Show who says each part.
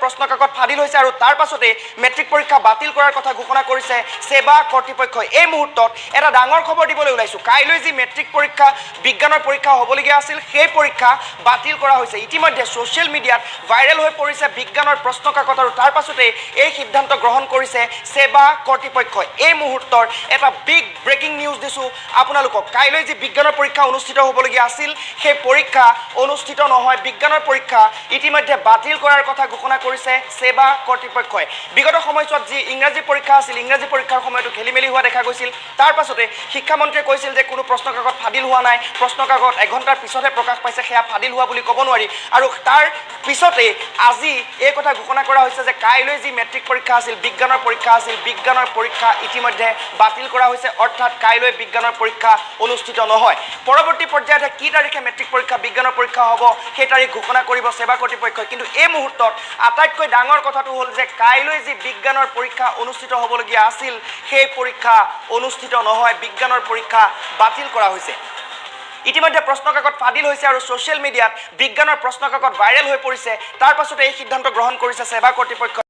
Speaker 1: প্ৰশ্নকাকত ফাদিল হৈছে আৰু তাৰ পাছতে মেট্ৰিক পৰীক্ষা বাতিল কৰাৰ কথা ঘোষণা কৰিছে সেৱা কৰ্তৃপক্ষই। এই মুহূৰ্তত এটা ডাঙৰ খবৰ দিবলৈ ওলাইছোঁ। কাইলৈ যি মেট্ৰিক পৰীক্ষা বিজ্ঞানৰ পৰীক্ষা হ'বলগীয়া আছিল সেই পৰীক্ষা বাতিল কৰা হৈছে। ইতিমধ্যে ছ'চিয়েল মিডিয়াত ভাইৰেল হৈ পৰিছে বিজ্ঞানৰ প্ৰশ্নকাকত আৰু তাৰ পাছতে এই সিদ্ধান্ত গ্ৰহণ কৰিছে সেৱা কৰ্তৃপক্ষই। এই মুহূৰ্তৰ এটা বিগ ব্ৰেকিং নিউজ দিছোঁ আপোনালোকক। কাইলৈ যি বিজ্ঞানৰ পৰীক্ষা অনুষ্ঠিত হ'বলগীয়া আছিল সেই পৰীক্ষা অনুষ্ঠিত নহয়। বিজ্ঞানৰ পৰীক্ষা ইতিমধ্যে বাতিল কৰাৰ কথা ঘোষণা কৰিছে সেৱা কৰ্তৃপক্ষই। বিগত সময়ছোৱাত যি ইংৰাজী পৰীক্ষা আছিল, ইংৰাজী পৰীক্ষাৰ সময়তো খেলি মেলি হোৱা দেখা গৈছিল। তাৰ পাছতে শিক্ষামন্ত্ৰীয়ে কৈছিল যে কোনো প্ৰশ্নকাকত ফাদিল হোৱা নাই, প্ৰশ্নকাকত এঘণ্টাৰ পিছতহে প্ৰকাশ পাইছে, সেয়া ফাদিল হোৱা বুলি ক'ব নোৱাৰি। আৰু তাৰ পিছতে আজি এই কথা ঘোষণা কৰা হৈছে যে কাইলৈ যি মেট্ৰিক পৰীক্ষা আছিল, বিজ্ঞানৰ পৰীক্ষা আছিল, বিজ্ঞানৰ পৰীক্ষা ইতিমধ্যে বাতিল কৰা হৈছে। অৰ্থাৎ কাইলৈ বিজ্ঞানৰ পৰীক্ষা অনুষ্ঠিত নহয়। পৰৱৰ্তী পৰ্যায়ত কি তাৰিখে মেট্ৰিক পৰীক্ষা বিজ্ঞানৰ পৰীক্ষা হ'ব সেই তাৰিখ ঘোষণা কৰিব সেৱা কৰ্তৃপক্ষই। কিন্তু এই মুহূৰ্তত আটাইতকৈ ডাঙৰ কথাটো হ'ল যে কাইলৈ যি বিজ্ঞানৰ পৰীক্ষা অনুষ্ঠিত হ'বলগীয়া আছিল সেই পৰীক্ষা অনুষ্ঠিত নহয়, বিজ্ঞানৰ পৰীক্ষা বাতিল কৰা হৈছে। ইতিমধ্যে প্ৰশ্নকাকত ফাদিল হৈছে আৰু ছ'চিয়েল মিডিয়াত বিজ্ঞানৰ প্ৰশ্নকাকত ভাইৰেল হৈ পৰিছে। তাৰ পাছতে এই সিদ্ধান্ত গ্ৰহণ কৰিছে সেৱা কৰ্তৃপক্ষই।